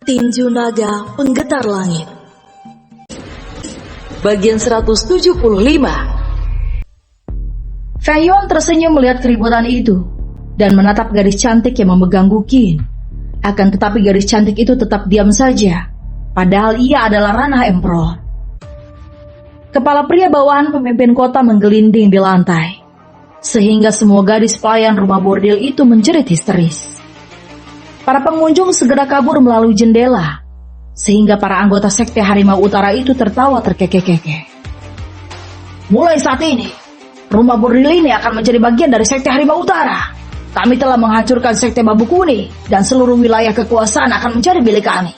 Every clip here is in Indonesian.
Tinju Naga Penggetar Langit Bagian 175. Feng Yuan tersenyum melihat keributan itu dan menatap gadis cantik yang memegang Guqin. Akan tetapi gadis cantik itu tetap diam saja, padahal ia adalah ranah emperor. Kepala pria bawahan pemimpin kota menggelinding di lantai, sehingga semua gadis pelayan rumah bordil itu menjerit histeris. Para pengunjung segera kabur melalui jendela, sehingga para anggota sekte Harimau Utara itu tertawa terkekeh-kekeh. Mulai saat ini, rumah bordil ini akan menjadi bagian dari sekte Harimau Utara. Kami telah menghancurkan sekte Bambu Kuning dan seluruh wilayah kekuasaan akan menjadi milik kami,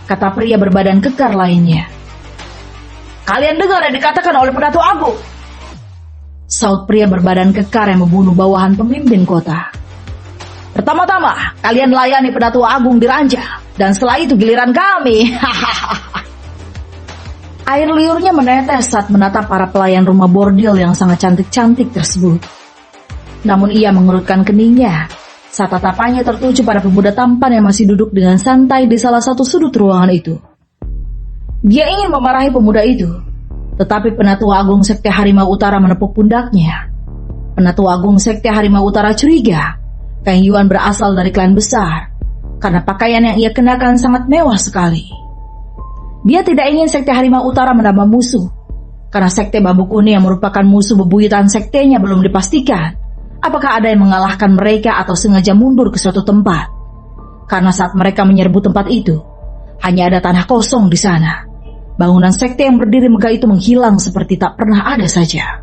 kata pria berbadan kekar lainnya. Kalian dengar yang dikatakan oleh Penatua Agung, saut pria berbadan kekar yang membunuh bawahan pemimpin kota. Pertama-tama, kalian layani Penatua Agung di ranjang, dan setelah itu giliran kami. Air liurnya menetes saat menatap para pelayan rumah bordil yang sangat cantik-cantik tersebut. Namun ia mengerutkan keningnya saat tatapannya tertuju pada pemuda tampan yang masih duduk dengan santai di salah satu sudut ruangan itu. Dia ingin memarahi pemuda itu, tetapi Penatua Agung Sekte Harimau Utara menepuk pundaknya. Penatua Agung Sekte Harimau Utara curiga Feng Yuan berasal dari klan besar, karena pakaian yang ia kenakan sangat mewah sekali. Dia tidak ingin Sekte Harimau Utara menambah musuh, karena Sekte Bambu Kuning yang merupakan musuh bebuyutan sektenya belum dipastikan apakah ada yang mengalahkan mereka atau sengaja mundur ke suatu tempat. Karena saat mereka menyerbu tempat itu, hanya ada tanah kosong di sana. Bangunan sekte yang berdiri megah itu menghilang seperti tak pernah ada saja.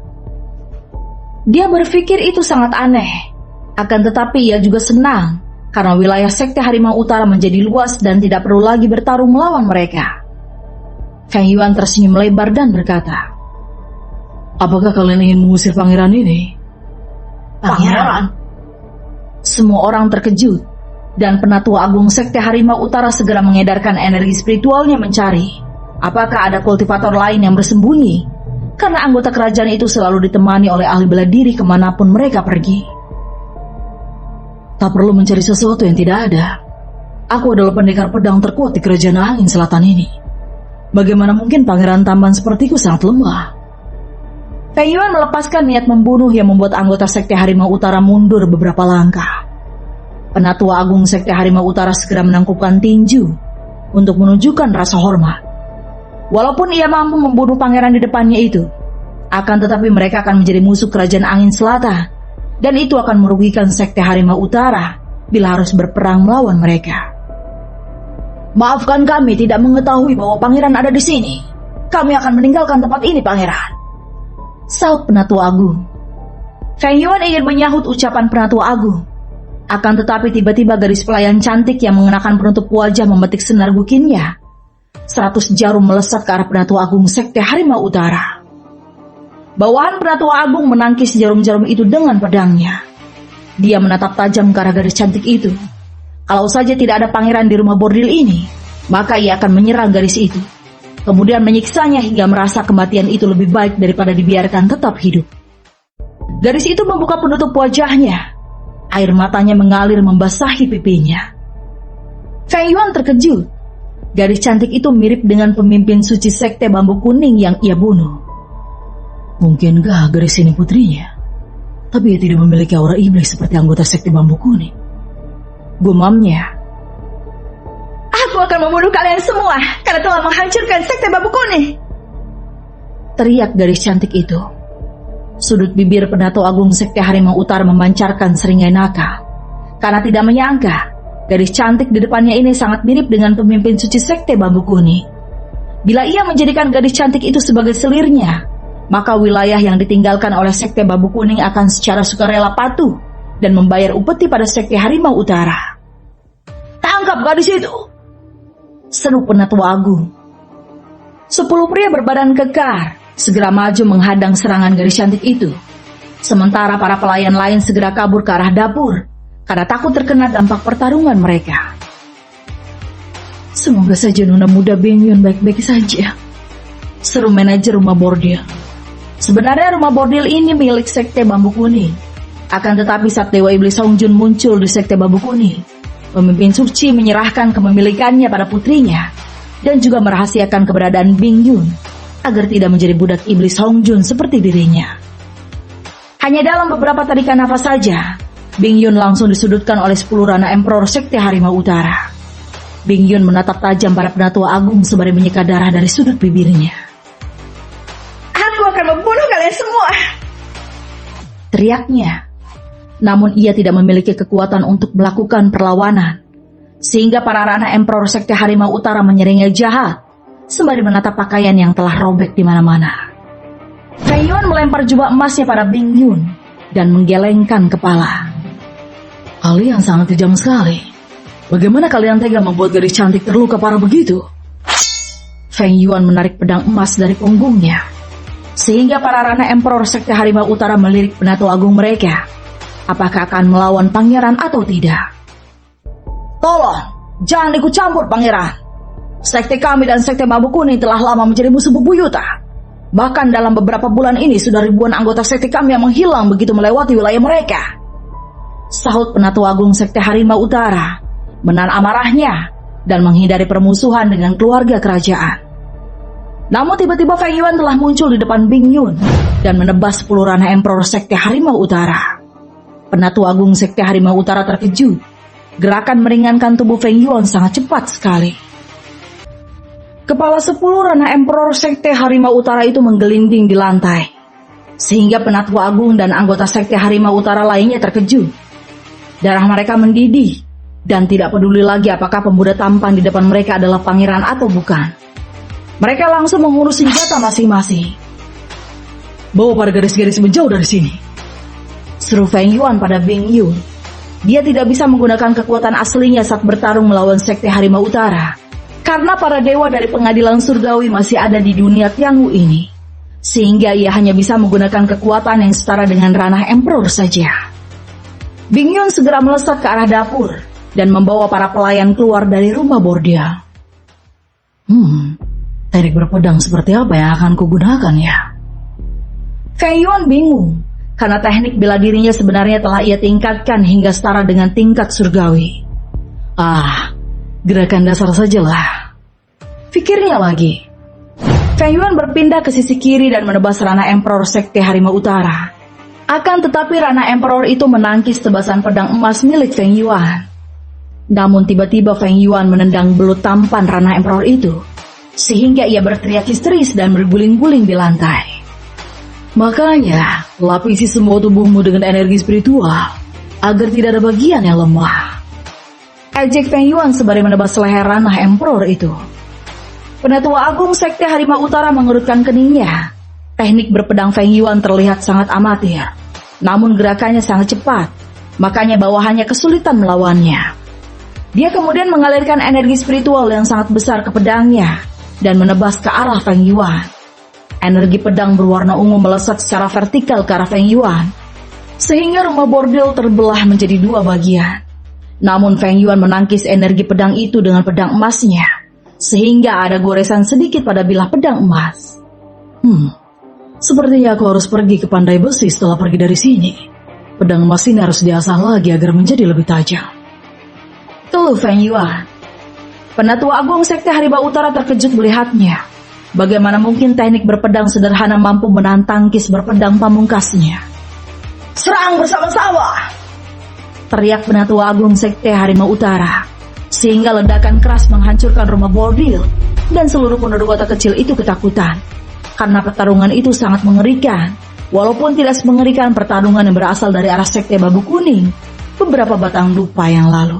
Dia berpikir itu sangat aneh. Akan tetapi ia juga senang karena wilayah sekte Harimau Utara menjadi luas dan tidak perlu lagi bertarung melawan mereka. Feng Yuan tersenyum lebar dan berkata, apakah kalian ingin mengusir pangeran ini? Pangeran? Semua orang terkejut dan Penatua Agung Sekte Harimau Utara segera mengedarkan energi spiritualnya mencari apakah ada kultivator lain yang bersembunyi, karena anggota kerajaan itu selalu ditemani oleh ahli bela diri kemanapun mereka pergi. Tak perlu mencari sesuatu yang tidak ada. Aku adalah pendekar pedang terkuat di kerajaan angin selatan ini. Bagaimana mungkin pangeran tampan sepertiku sangat lemah? Feng Yuan melepaskan niat membunuh yang membuat anggota Sekte Harimau Utara mundur beberapa langkah. Penatua Agung Sekte Harimau Utara segera menangkupkan tinju untuk menunjukkan rasa hormat. Walaupun ia mampu membunuh pangeran di depannya itu, akan tetapi mereka akan menjadi musuh kerajaan angin selatan. Dan itu akan merugikan Sekte Harimau Utara bila harus berperang melawan mereka. Maafkan kami tidak mengetahui bahwa pangeran ada di sini. Kami akan meninggalkan tempat ini, pangeran, saut Penatua Agung. Feng Yuan ingin menyahut ucapan Penatua Agung. Akan tetapi tiba-tiba gadis pelayan cantik yang mengenakan penutup wajah memetik senar gukinnya. 100 jarum melesat ke arah Penatua Agung Sekte Harimau Utara. Bawahan Penatua Agung menangkis jarum-jarum itu dengan pedangnya. Dia menatap tajam ke arah gadis cantik itu. Kalau saja tidak ada pangeran di rumah bordil ini, maka ia akan menyerang gadis itu, kemudian menyiksanya hingga merasa kematian itu lebih baik daripada dibiarkan tetap hidup. Gadis itu membuka penutup wajahnya. Air matanya mengalir membasahi pipinya. Feng Yuan terkejut. Gadis cantik itu mirip dengan pemimpin suci sekte Bambu Kuning yang ia bunuh. Mungkinkah gadis ini putrinya? Tapi ia tidak memiliki aura iblis seperti anggota sekte Bambu Kuning, gumamnya. Aku akan membunuh kalian semua karena telah menghancurkan sekte Bambu Kuning, teriak gadis cantik itu. Sudut bibir Penatua Agung Sekte Harimau Utara memancarkan seringai nakal, karena tidak menyangka gadis cantik di depannya ini sangat mirip dengan pemimpin suci sekte Bambu Kuning. Bila ia menjadikan gadis cantik itu sebagai selirnya, maka wilayah yang ditinggalkan oleh Sekte Bambu Kuning akan secara sukarela patuh dan membayar upeti pada Sekte Harimau Utara. Tangkap gadis itu, seru Penatua Agung. 10 pria berbadan kekar segera maju menghadang serangan gadis cantik itu. Sementara para pelayan lain segera kabur ke arah dapur karena takut terkena dampak pertarungan mereka. Semoga saja Nona muda Beng Yuan baik-baik saja, seru manajer rumah bordil. Sebenarnya rumah bordil ini milik Sekte Bambu Kuning. Akan tetapi saat Dewa Iblis Hong Jun muncul di Sekte Bambu Kuning, pemimpin suci menyerahkan kepemilikannya pada putrinya dan juga merahasiakan keberadaan Bing Yun agar tidak menjadi budak iblis Hong Jun seperti dirinya. Hanya dalam beberapa tarikan nafas saja, Bing Yun langsung disudutkan oleh 10 Rana Emperor Sekte Harimau Utara. Bing Yun menatap tajam pada Penatua Agung sembari menyeka darah dari sudut bibirnya. "Aku akan membunuh kalian semua!" teriaknya. Namun ia tidak memiliki kekuatan untuk melakukan perlawanan, sehingga para Rana Emperor Sekte Harimau Utara menyeringnya jahat sembari menatap pakaian yang telah robek di mana-mana. Feng Yuan melempar jubah emasnya pada Bing Yun dan menggelengkan kepala. "Kalian sangat kejam sekali. Bagaimana kalian tega membuat gadis cantik terluka parah begitu?" Feng Yuan menarik pedang emas dari punggungnya, sehingga para Rana Emperor Sekte Harimau Utara melirik Penatua Agung mereka. Apakah akan melawan pangeran atau tidak? "Tolong, jangan ikut campur pangeran. Sekte kami dan Sekte Mabuk Kuning telah lama menjadi musuh bebuyutan. Bahkan dalam beberapa bulan ini sudah ribuan anggota sekte kami yang menghilang begitu melewati wilayah mereka," sahut Penatua Agung Sekte Harimau Utara, menahan amarahnya dan menghindari permusuhan dengan keluarga kerajaan. Namun tiba-tiba Feng Yuan telah muncul di depan Bing Yun dan menebas 10 Rana Emperor Sekte Harimau Utara. Penatua Agung Sekte Harimau Utara terkejut. Gerakan meringankan tubuh Feng Yuan sangat cepat sekali. Kepala 10 Rana Emperor Sekte Harimau Utara itu menggelinding di lantai, sehingga Penatua Agung dan anggota Sekte Harimau Utara lainnya terkejut. Darah mereka mendidih dan tidak peduli lagi apakah pemuda tampan di depan mereka adalah pangeran atau bukan. Mereka langsung mengurus senjata masing-masing. "Bawa para gadis-gadis menjauh dari sini," seru Feng Yuan pada Bing Yun. Dia tidak bisa menggunakan kekuatan aslinya saat bertarung melawan Sekte Harimau Utara, karena para dewa dari pengadilan surgawi masih ada di dunia Tianwu ini, sehingga ia hanya bisa menggunakan kekuatan yang setara dengan ranah Emperor saja. Bing Yun segera melesat ke arah dapur dan membawa para pelayan keluar dari rumah bordil. Teknik berpedang seperti apa yang akan kugunakan ya? Feng Yuan bingung, karena teknik bela dirinya sebenarnya telah ia tingkatkan hingga setara dengan tingkat surgawi. Gerakan dasar sajalah, pikirnya lagi. Feng Yuan berpindah ke sisi kiri dan menebas Rana Emperor Sekte Harimau Utara. Akan tetapi Rana Emperor itu menangkis tebasan pedang emas milik Feng Yuan. Namun tiba-tiba Feng Yuan menendang belut tampan Rana Emperor itu, sehingga ia berteriak histeris dan berguling-guling di lantai. "Makanya, lapisi semua tubuhmu dengan energi spiritual, agar tidak ada bagian yang lemah," ejek Feng Yuan sembari menebas leher Ranah Emperor itu. Penatua Agung Sekte Harimau Utara mengerutkan keningnya. Teknik berpedang Feng Yuan terlihat sangat amatir, namun gerakannya sangat cepat, makanya bawahannya kesulitan melawannya. Dia kemudian mengalirkan energi spiritual yang sangat besar ke pedangnya dan menebas ke arah Feng Yuan. Energi pedang berwarna ungu melesat secara vertikal ke arah Feng Yuan, sehingga rumah bordil terbelah menjadi 2 bagian. Namun Feng Yuan menangkis energi pedang itu dengan pedang emasnya, sehingga ada goresan sedikit pada bilah pedang emas. Sepertinya aku harus pergi ke Pandai Besi setelah pergi dari sini. Pedang emas ini harus diasah lagi agar menjadi lebih tajam, keluh Feng Yuan. Penatua Agung Sekte Harimau Utara terkejut melihatnya. Bagaimana mungkin teknik berpedang sederhana mampu menahan tangkis berpedang pamungkasnya? "Serang bersama-sama!" teriak Penatua Agung Sekte Harimau Utara, sehingga ledakan keras menghancurkan rumah bordil dan seluruh penduduk kota kecil itu ketakutan. Karena pertarungan itu sangat mengerikan, walaupun tidak semengerikan pertarungan yang berasal dari arah Sekte Babu Kuning beberapa batang dupa yang lalu.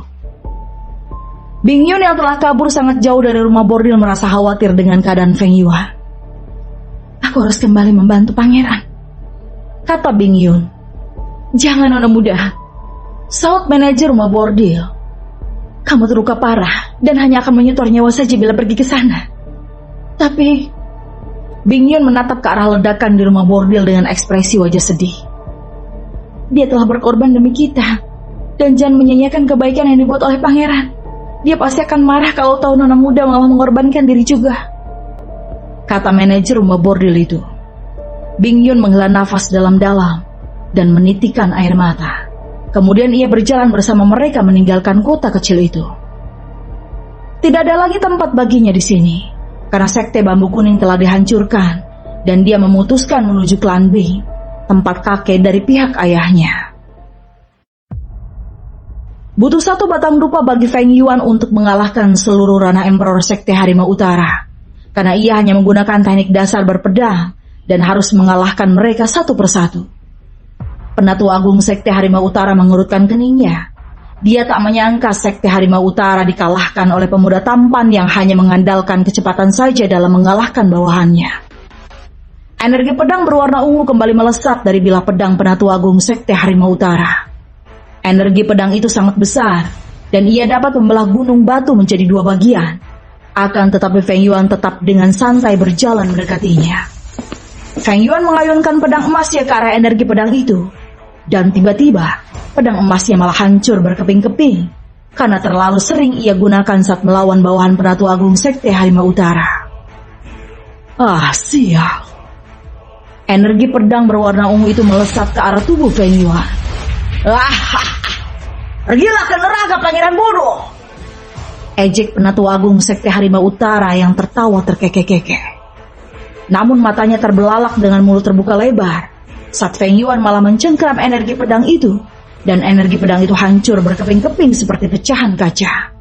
Bing Yun yang telah kabur sangat jauh dari rumah bordil merasa khawatir dengan keadaan Feng Yuan. "Aku harus kembali membantu pangeran," kata Bing Yun. "Jangan, anak muda," saut manajer rumah bordil. "Kamu terluka parah dan hanya akan menyetor nyawa saja bila pergi ke sana." Tapi Bing Yun menatap ke arah ledakan di rumah bordil dengan ekspresi wajah sedih. "Dia telah berkorban demi kita, dan jangan menyanyiakan kebaikan yang dibuat oleh pangeran. Dia pasti akan marah kalau tahu nona muda malah mengorbankan diri juga," kata manajer rumah bordil itu. Bing Yun menghela nafas dalam-dalam dan menitikkan air mata. Kemudian ia berjalan bersama mereka meninggalkan kota kecil itu. Tidak ada lagi tempat baginya di sini, karena sekte bambu kuning telah dihancurkan, dan dia memutuskan menuju klan B, tempat kakek dari pihak ayahnya. Butuh satu batang dupa bagi Feng Yuan untuk mengalahkan seluruh ranah Emperor Sekte Harimau Utara, karena ia hanya menggunakan teknik dasar berpedang dan harus mengalahkan mereka satu persatu. Penatua Agung Sekte Harimau Utara mengerutkan keningnya. Dia tak menyangka Sekte Harimau Utara dikalahkan oleh pemuda tampan yang hanya mengandalkan kecepatan saja dalam mengalahkan bawahannya. Energi pedang berwarna ungu kembali melesat dari bilah pedang Penatua Agung Sekte Harimau Utara. Energi pedang itu sangat besar, dan ia dapat membelah gunung batu menjadi dua bagian. Akan tetapi Feng Yuan tetap dengan santai berjalan mendekatinya. Feng Yuan mengayunkan pedang emasnya ke arah energi pedang itu, dan tiba-tiba pedang emasnya malah hancur berkeping-keping, karena terlalu sering ia gunakan saat melawan bawahan Penatua Agung Sekte Harimau Utara. Ah, sial. Energi pedang berwarna ungu itu melesat ke arah tubuh Feng Yuan. Pergilah ke neraka, pangeran bodoh! Ejek Penatua Agung Sekte Harimau Utara yang tertawa terkekeh-kekeh. Namun matanya terbelalak dengan mulut terbuka lebar saat Feng Yuan malah mencengkram energi pedang itu, dan energi pedang itu hancur berkeping-keping seperti pecahan kaca.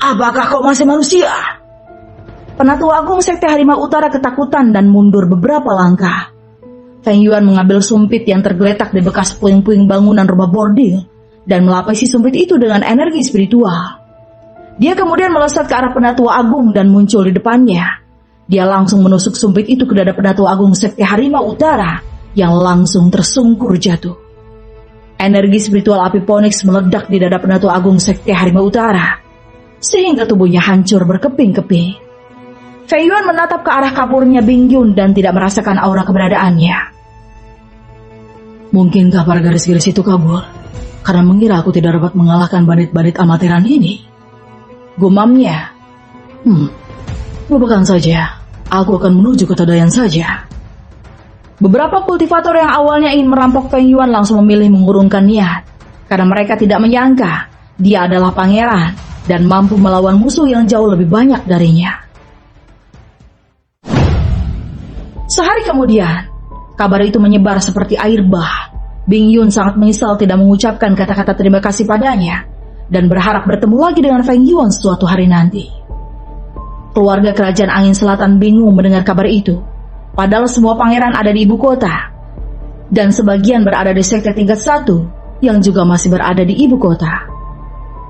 Apakah kau masih manusia? Penatua Agung Sekte Harimau Utara ketakutan dan mundur beberapa langkah. Feng Yuan mengambil sumpit yang tergeletak di bekas puing-puing bangunan rumah bordil dan melapisi sumpit itu dengan energi spiritual. Dia kemudian melesat ke arah Penatua Agung dan muncul di depannya. Dia langsung menusuk sumpit itu ke dada Penatua Agung Sekte Harimau Utara yang langsung tersungkur jatuh. Energi spiritual api Phoenix meledak di dada Penatua Agung Sekte Harimau Utara, sehingga tubuhnya hancur berkeping-keping. Feng Yuan menatap ke arah kaburnya Bing Yun dan tidak merasakan aura keberadaannya. Mungkinkah para garis-garis itu kabur karena mengira aku tidak dapat mengalahkan bandit-bandit amatiran ini? Gumamnya. Lupakan saja, aku akan menuju ke Todayan saja. Beberapa kultivator yang awalnya ingin merampok Feng Yuan langsung memilih mengurungkan niat, karena mereka tidak menyangka dia adalah pangeran dan mampu melawan musuh yang jauh lebih banyak darinya. Sehari kemudian, kabar itu menyebar seperti air bah. Bing Yun sangat menyesal tidak mengucapkan kata-kata terima kasih padanya dan berharap bertemu lagi dengan Feng Yuan suatu hari nanti. Keluarga kerajaan Angin Selatan bingung mendengar kabar itu, padahal semua pangeran ada di ibu kota dan sebagian berada di sekte tingkat 1 yang juga masih berada di ibu kota.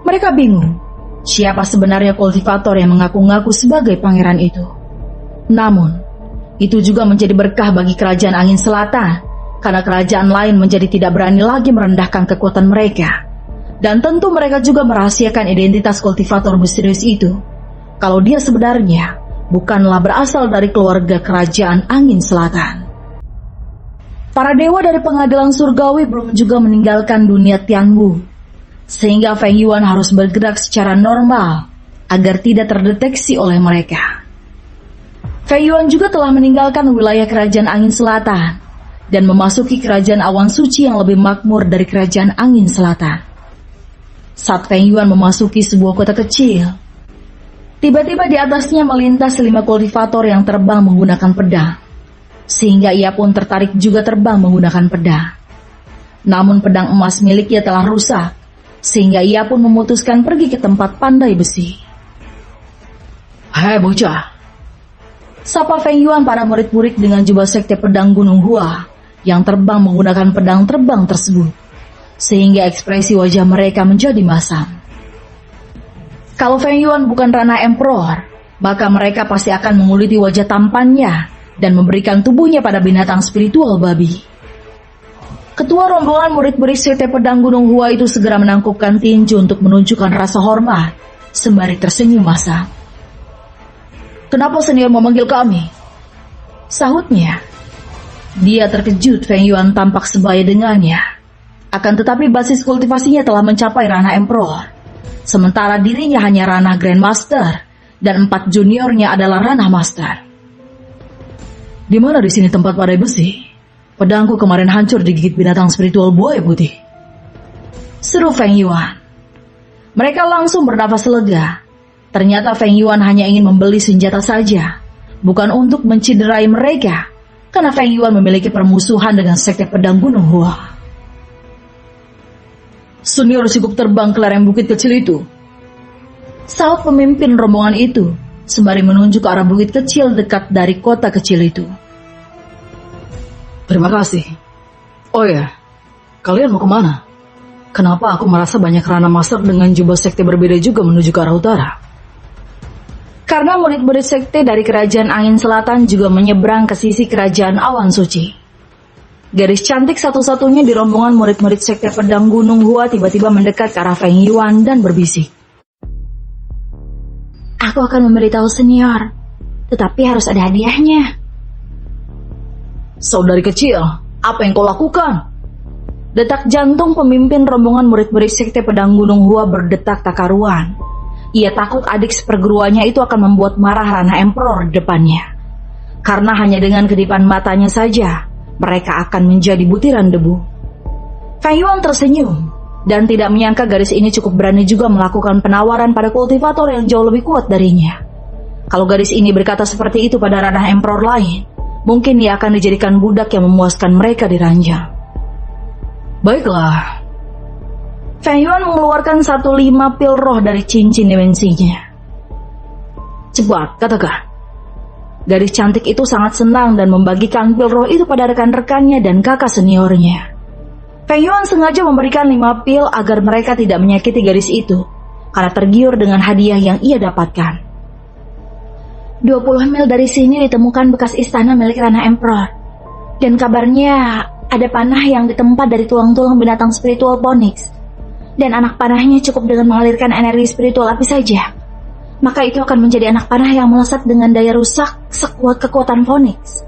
Mereka bingung siapa sebenarnya kultivator yang mengaku-ngaku sebagai pangeran itu. Namun, itu juga menjadi berkah bagi kerajaan Angin Selatan, karena kerajaan lain menjadi tidak berani lagi merendahkan kekuatan mereka. Dan tentu mereka juga merahasiakan identitas kultivator misterius itu, kalau dia sebenarnya bukanlah berasal dari keluarga kerajaan Angin Selatan. Para dewa dari pengadilan surgawi belum juga meninggalkan dunia Tianwu, sehingga Feng Yuan harus bergerak secara normal agar tidak terdeteksi oleh mereka. Feng Yuan juga telah meninggalkan wilayah kerajaan Angin Selatan dan memasuki kerajaan awan suci yang lebih makmur dari kerajaan Angin Selatan. Saat Feng Yuan memasuki sebuah kota kecil, tiba-tiba di atasnya melintas 5 kultivator yang terbang menggunakan pedang, sehingga ia pun tertarik juga terbang menggunakan pedang. Namun pedang emas miliknya telah rusak, sehingga ia pun memutuskan pergi ke tempat pandai besi. Hei bocah, sapa Feng Yuan para murid-murid dengan jubah sekte pedang Gunung Hua yang terbang menggunakan pedang terbang tersebut, sehingga ekspresi wajah mereka menjadi masam. Kalau Feng Yuan bukan ranah Emperor, maka mereka pasti akan menguliti wajah tampannya dan memberikan tubuhnya pada binatang spiritual babi. Ketua rombongan murid-murid sekte pedang Gunung Hua itu segera menangkupkan tinju untuk menunjukkan rasa hormat, sembari tersenyum masam. Kenapa senior memanggil kami? Sahutnya. Dia terkejut Feng Yuan tampak sebaya dengannya. Akan tetapi basis kultivasinya telah mencapai ranah Emperor, sementara dirinya hanya ranah Grandmaster dan 4 juniornya adalah ranah Master. Di mana di sini tempat pandai besi? Pedangku kemarin hancur digigit binatang spiritual buaya putih. Seru Feng Yuan. Mereka langsung bernafas lega. Ternyata Feng Yuan hanya ingin membeli senjata saja, bukan untuk menciderai mereka, karena Feng Yuan memiliki permusuhan dengan sekte pedang Gunung Hua. Senior sibuk terbang ke lereng bukit kecil itu, saut pemimpin rombongan itu, sembari menunjuk ke arah bukit kecil dekat dari kota kecil itu. Terima kasih. Oh ya, kalian mau kemana? Kenapa aku merasa banyak rana master dengan jubah sekte berbeda juga menuju ke arah utara? Karena murid-murid sekte dari kerajaan angin selatan juga menyeberang ke sisi kerajaan awan suci. Gadis cantik satu-satunya di rombongan murid-murid sekte pedang Gunung Hua tiba-tiba mendekat ke arah Feng Yuan dan berbisik. Aku akan memberitahu senior, tetapi harus ada hadiahnya. Saudari kecil, apa yang kau lakukan? Detak jantung pemimpin rombongan murid-murid sekte pedang Gunung Hua berdetak tak karuan. Ia takut adik seperguruannya itu akan membuat marah Rana Emperor di depannya. Karena hanya dengan kedipan matanya saja, mereka akan menjadi butiran debu. Feng Yuan tersenyum, dan tidak menyangka gadis ini cukup berani juga melakukan penawaran pada kultivator yang jauh lebih kuat darinya. Kalau gadis ini berkata seperti itu pada Rana Emperor lain, mungkin ia akan dijadikan budak yang memuaskan mereka di ranjang. Baiklah. Feng Yuan mengeluarkan 1/5 pil roh dari cincin dimensinya. Cepat, katakan. Gadis cantik itu sangat senang dan membagikan pil roh itu pada rekan-rekannya dan kakak seniornya. Feng Yuan sengaja memberikan 5 pil agar mereka tidak menyakiti gadis itu, karena tergiur dengan hadiah yang ia dapatkan. 20 mil dari sini ditemukan bekas istana milik Rana Emperor. Dan kabarnya ada panah yang ditempa dari tulang-tulang binatang spiritual Phoenix. Dan anak panahnya cukup dengan mengalirkan energi spiritual api saja. Maka itu akan menjadi anak panah yang melesat dengan daya rusak sekuat kekuatan Phoenix.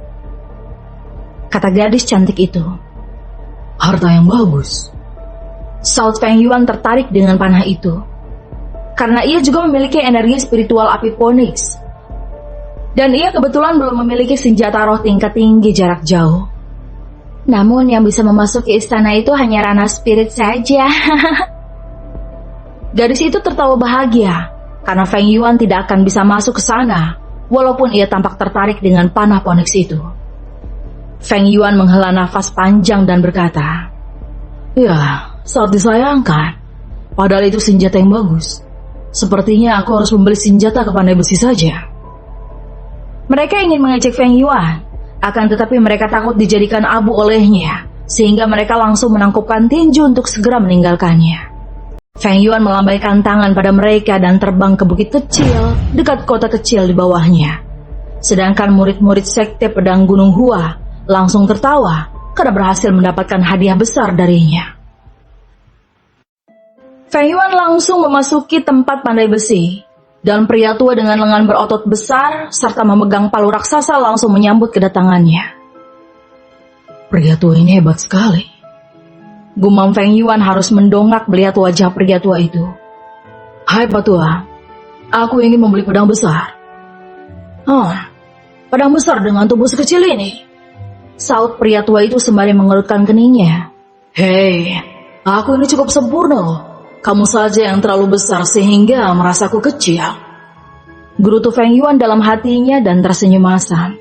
Kata gadis cantik itu. Harta yang bagus. Saut Feng Yuan tertarik dengan panah itu. Karena ia juga memiliki energi spiritual api Phoenix. Dan ia kebetulan belum memiliki senjata roh tingkat tinggi jarak jauh. Namun yang bisa memasuki istana itu hanya Rana Spirit saja. Gadis itu tertawa bahagia, karena Feng Yuan tidak akan bisa masuk ke sana, walaupun ia tampak tertarik dengan panah Phoenix itu. Feng Yuan menghela nafas panjang dan berkata, "Ya, sangat disayangkan. Padahal itu senjata yang bagus. Sepertinya aku harus membeli senjata ke pandai besi saja." Mereka ingin mengejek Feng Yuan, akan tetapi mereka takut dijadikan abu olehnya, sehingga mereka langsung menangkupkan tinju untuk segera meninggalkannya. Feng Yuan melambaikan tangan pada mereka dan terbang ke bukit kecil dekat kota kecil di bawahnya. Sedangkan murid-murid sekte pedang Gunung Hua langsung tertawa karena berhasil mendapatkan hadiah besar darinya. Feng Yuan langsung memasuki tempat pandai besi, dan pria tua dengan lengan berotot besar serta memegang palu raksasa langsung menyambut kedatangannya. Pria tua ini hebat sekali. Gumam Feng Yuan harus mendongak melihat wajah pria tua itu. Hai Pak Tua, aku ingin membeli pedang besar. Pedang besar dengan tubuh sekecil ini? Saut pria tua itu sembari mengerutkan keningnya. Hei, aku ini cukup sempurna loh. Kamu saja yang terlalu besar sehingga merasaku kecil. Gerutu Feng Yuan dalam hatinya dan tersenyum masam.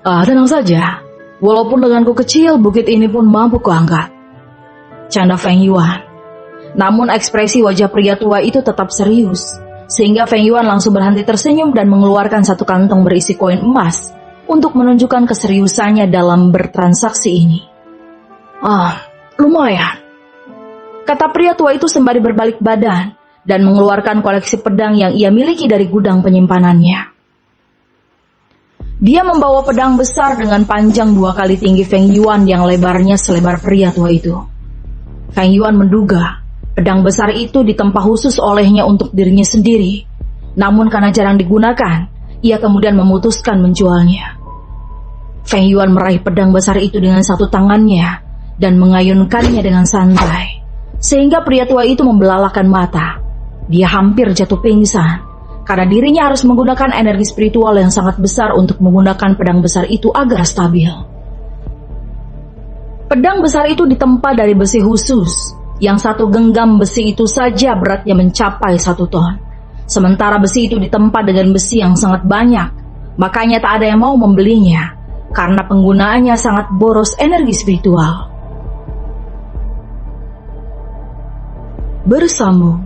Tenang saja, walaupun lenganku kecil, bukit ini pun mampu kuangkat. Canda Feng Yuan. Namun ekspresi wajah pria tua itu tetap serius, sehingga Feng Yuan langsung berhenti tersenyum dan mengeluarkan satu kantong berisi koin emas untuk menunjukkan keseriusannya dalam bertransaksi ini. Lumayan, kata pria tua itu sembari berbalik badan dan mengeluarkan koleksi pedang yang ia miliki dari gudang penyimpanannya. Dia membawa pedang besar dengan panjang 2 kali tinggi Feng Yuan yang lebarnya selebar pria tua itu. Feng Yuan menduga pedang besar itu ditempa khusus olehnya untuk dirinya sendiri. Namun karena jarang digunakan, ia kemudian memutuskan menjualnya. Feng Yuan meraih pedang besar itu dengan satu tangannya dan mengayunkannya dengan santai, sehingga pria tua itu membelalakan mata. Dia hampir jatuh pingsan karena dirinya harus menggunakan energi spiritual yang sangat besar untuk menggunakan pedang besar itu agar stabil. Pedang besar itu ditempa dari besi khusus, yang satu genggam besi itu saja beratnya mencapai 1 ton. Sementara besi itu ditempa dengan besi yang sangat banyak, makanya tak ada yang mau membelinya, karena penggunaannya sangat boros energi spiritual. Bersambung.